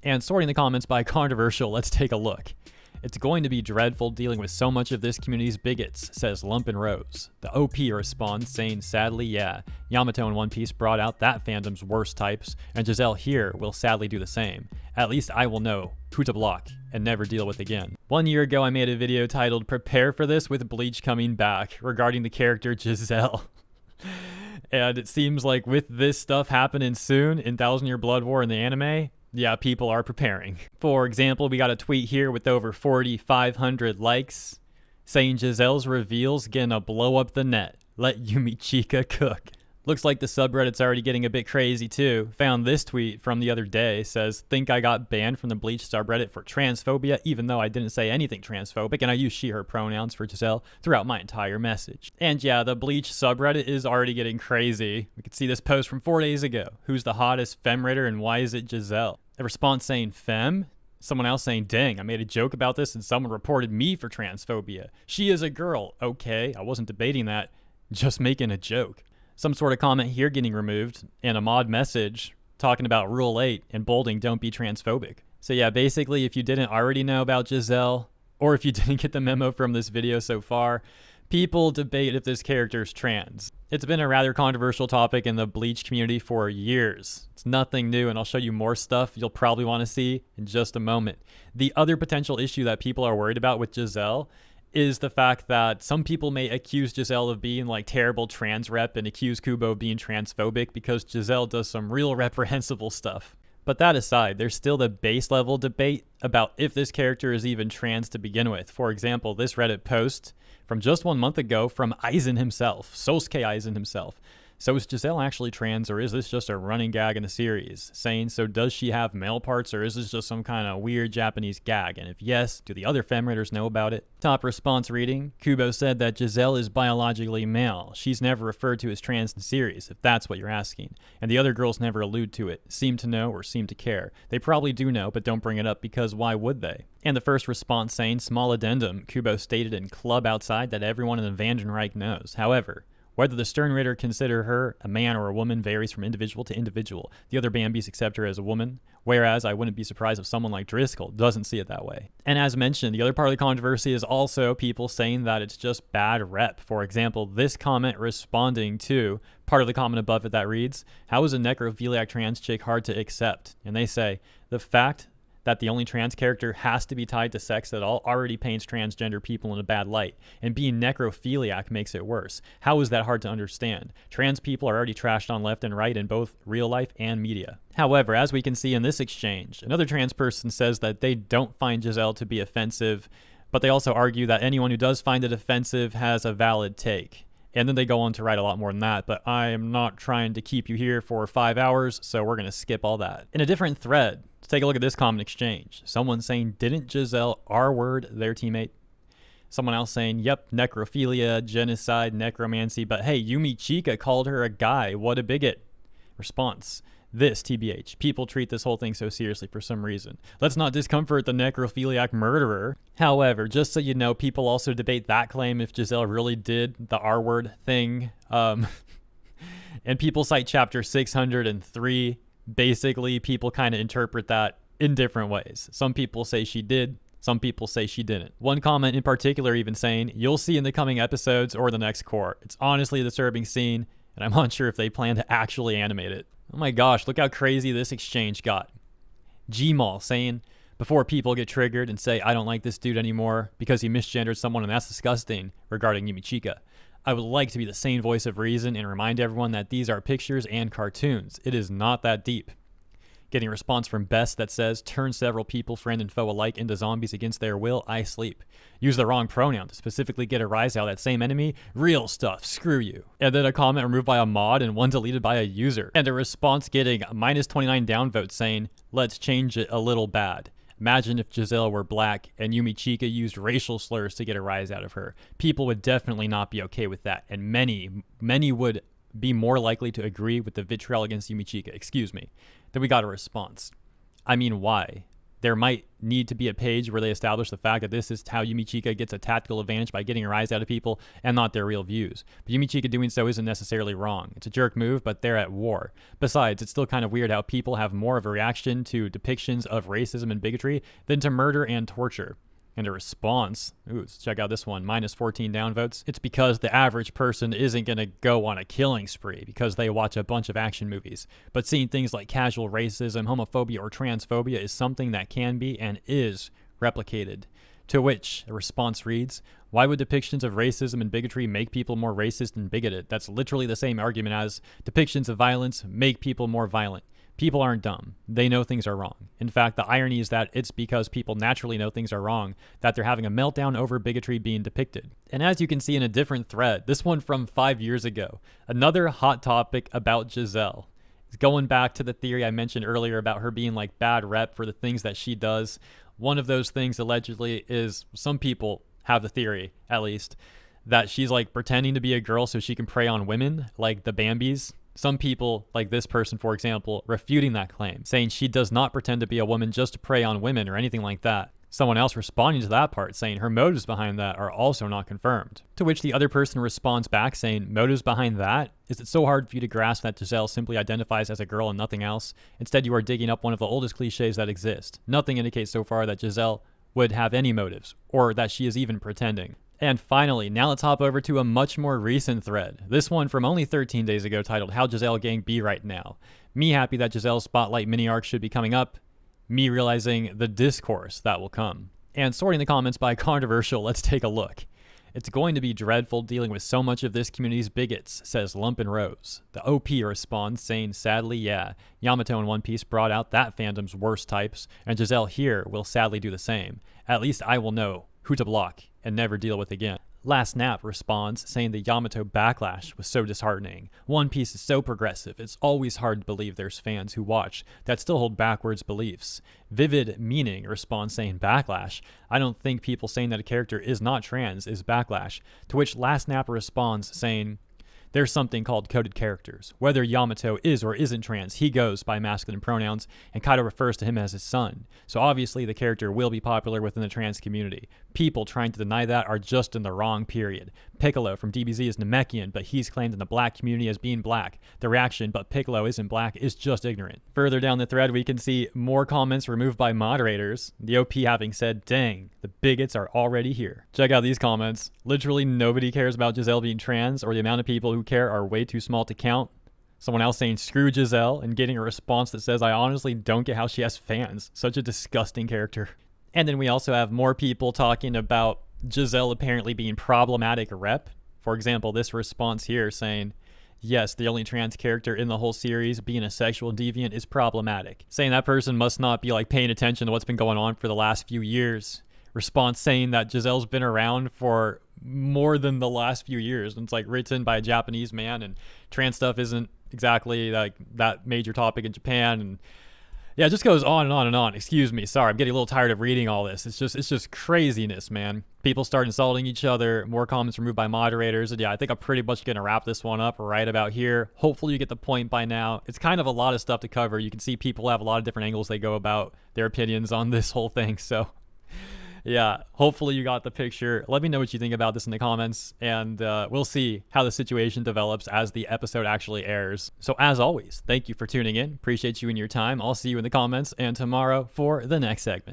And sorting the comments by controversial, let's take a look. It's going to be dreadful dealing with so much of this community's bigots, says Lumpin' Rose. The OP responds saying, sadly, yeah, Yamato in One Piece brought out that fandom's worst types, and Giselle here will sadly do the same. At least I will know who to block and never deal with again. 1 year ago, I made a video titled Prepare for This with Bleach Coming Back regarding the character Giselle. And it seems like with this stuff happening soon in Thousand Year Blood War in the anime, yeah, people are preparing. For example, we got a tweet here with over 4,500 likes saying Giselle's reveals gonna blow up the net. Let Yumichika cook. Looks like the subreddit's already getting a bit crazy too. Found this tweet from the other day, says, think I got banned from the Bleach subreddit for transphobia even though I didn't say anything transphobic and I used she, her pronouns for Giselle throughout my entire message. And yeah, the Bleach subreddit is already getting crazy. We could see this post from 4 days ago. Who's the hottest femraider and why is it Giselle? A response saying femme? Someone else saying, dang, I made a joke about this and someone reported me for transphobia. She is a girl. Okay, I wasn't debating that, just making a joke. Some sort of comment here getting removed, and a mod message talking about Rule 8 and bolding don't be transphobic. So yeah, basically if you didn't already know about Giselle, or if you didn't get the memo from this video so far, people debate if this character is trans. It's been a rather controversial topic in the Bleach community for years. It's nothing new, and I'll show you more stuff you'll probably want to see in just a moment. The other potential issue that people are worried about with Giselle is the fact that some people may accuse Giselle of being like terrible trans rep and accuse Kubo of being transphobic because Giselle does some real reprehensible stuff. But that aside, there's still the base level debate about if this character is even trans to begin with. For example, this Reddit post from just 1 month ago from Aizen himself, Sosuke Aizen himself. So is Giselle actually trans, or is this just a running gag in the series? Saying, so does she have male parts, or is this just some kind of weird Japanese gag? And if yes, do the other femwriters know about it? Top response reading, Kubo said that Giselle is biologically male. She's never referred to as trans in the series, if that's what you're asking. And the other girls never allude to it, seem to know or seem to care. They probably do know, but don't bring it up because why would they? And the first response saying, small addendum, Kubo stated in Club Outside that everyone in the Vandenreich knows. However, whether the Stern Ritter consider her a man or a woman varies from individual to individual. The other Bambis accept her as a woman, whereas I wouldn't be surprised if someone like Driscoll doesn't see it that way. And as mentioned, the other part of the controversy is also people saying that it's just bad rep. For example, this comment responding to part of the comment above it that reads, how is a necrophiliac trans chick hard to accept? And they say, the fact that the only trans character has to be tied to sex at all already paints transgender people in a bad light, and being necrophiliac makes it worse. How is that hard to understand? Trans people are already trashed on left and right in both real life and media. However, as we can see in this exchange, another trans person says that they don't find Giselle to be offensive, but they also argue that anyone who does find it offensive has a valid take. And then they go on to write a lot more than that, but I am not trying to keep you here for 5 hours, so we're going to skip all that. In a different thread, let's take a look at this comment exchange. Someone saying, didn't Giselle R-word their teammate? Someone else saying, yep, necrophilia, genocide, necromancy, but hey, Yumichika called her a guy. What a bigot. Response. This, TBH, people treat this whole thing so seriously for some reason. Let's not discomfort the necrophiliac murderer. However, just so you know, people also debate that claim if Giselle really did the R-word thing. And people cite chapter 603. Basically, people kind of interpret that in different ways. Some people say she did. Some people say she didn't. One comment in particular even saying, you'll see in the coming episodes or the next core. It's honestly a disturbing scene, and I'm unsure if they plan to actually animate it. Oh my gosh, look how crazy this exchange got. Gmal saying, before people get triggered and say, I don't like this dude anymore because he misgendered someone and that's disgusting regarding Yumichika, I would like to be the sane voice of reason and remind everyone that these are pictures and cartoons. It is not that deep. Getting a response from Best that says, turn several people, friend and foe alike, into zombies against their will, I sleep. Use the wrong pronoun to specifically get a rise out of that same enemy. Real stuff, screw you. And then a comment removed by a mod and one deleted by a user. And a response getting minus 29 downvotes saying, let's change it a little bad. Imagine if Giselle were black and Yumichika used racial slurs to get a rise out of her. People would definitely not be okay with that. And many would be more likely to agree with the vitriol against Yumichika. Excuse me. Then we got a response. I mean, why? there might need to be a page where they establish the fact that this is how Yumichika gets a tactical advantage by getting a rise out of people and not their real views. But Yumichika doing so isn't necessarily wrong. It's a jerk move, but they're at war. Besides, it's still kind of weird how people have more of a reaction to depictions of racism and bigotry than to murder and torture. And a response, let's check out this one, minus 14 downvotes. It's because the average person isn't going to go on a killing spree because they watch a bunch of action movies. But seeing things like casual racism, homophobia, or transphobia is something that can be and is replicated. To which a response reads, why would depictions of racism and bigotry make people more racist and bigoted? That's literally the same argument as depictions of violence make people more violent. People aren't dumb. They know things are wrong. In fact, the irony is that it's because people naturally know things are wrong that they're having a meltdown over bigotry being depicted. And as you can see in a different thread, this one from 5 years ago, another hot topic about Giselle. It's going back to the theory I mentioned earlier about her being like bad rep for the things that she does. One of those things allegedly is, some people have the theory, at least, that she's like pretending to be a girl so she can prey on women, like the Bambis. Some people, like this person, for example, refuting that claim, saying she does not pretend to be a woman just to prey on women or anything like that. Someone else responding to that part saying her motives behind that are also not confirmed. To which the other person responds back saying, motives behind that? Is it so hard for you to grasp that Giselle simply identifies as a girl and nothing else? Instead, you are digging up one of the oldest cliches that exist. Nothing indicates so far that Giselle would have any motives, or that she is even pretending. And finally, now let's hop over to a much more recent thread. This one from only 13 days ago, titled How Giselle Gang Be Right Now. Me happy that Giselle's Spotlight mini arc should be coming up. Me realizing the discourse that will come. And sorting the comments by controversial, let's take a look. It's going to be dreadful dealing with so much of this community's bigots, says Lump and Rose. The OP responds saying, sadly, yeah. Yamato in One Piece brought out that fandom's worst types, and Giselle here will sadly do the same. At least I will know who to block and never deal with again. Last Nap responds, saying the Yamato backlash was so disheartening. One Piece is so progressive, it's always hard to believe there's fans who watch that still hold backwards beliefs. Vivid Meaning responds, saying backlash. I don't think people saying that a character is not trans is backlash. To which Last Nap responds, saying, there's something called coded characters. Whether Yamato is or isn't trans, he goes by masculine pronouns, and Kaido refers to him as his son. So obviously the character will be popular within the trans community. People trying to deny that are just in the wrong period. Piccolo from DBZ is Namekian, but he's claimed in the black community as being black. The reaction, but Piccolo isn't black, is just ignorant. Further down the thread, we can see more comments removed by moderators. The OP having said, dang, the bigots are already here. Check out these comments. Literally nobody cares about Giselle being trans, or the amount of people who care are way too small to count. Someone else saying screw Giselle, and getting a response that says, I honestly don't get how she has fans. Such a disgusting character. And then we also have more people talking about Giselle apparently being problematic rep. For example, this response here saying, yes, the only trans character in the whole series being a sexual deviant is problematic. Saying that person must not be like paying attention to what's been going on for the last few years. Response saying that Giselle's been around for more than the last few years. And it's like written by a Japanese man, and trans stuff isn't exactly like that major topic in Japan. And yeah, it just goes on and on and on. Excuse me. Sorry, I'm getting a little tired of reading all this. It's just craziness, man. People start insulting each other. More comments removed by moderators. And yeah, I think I'm pretty much going to wrap this one up right about here. Hopefully you get the point by now. It's kind of a lot of stuff to cover. You can see people have a lot of different angles they go about their opinions on this whole thing. So yeah, hopefully you got the picture. Let me know what you think about this in the comments, and we'll see how the situation develops as the episode actually airs. So as always, thank you for tuning in. Appreciate you and your time. I'll see you in the comments and tomorrow for the next segment.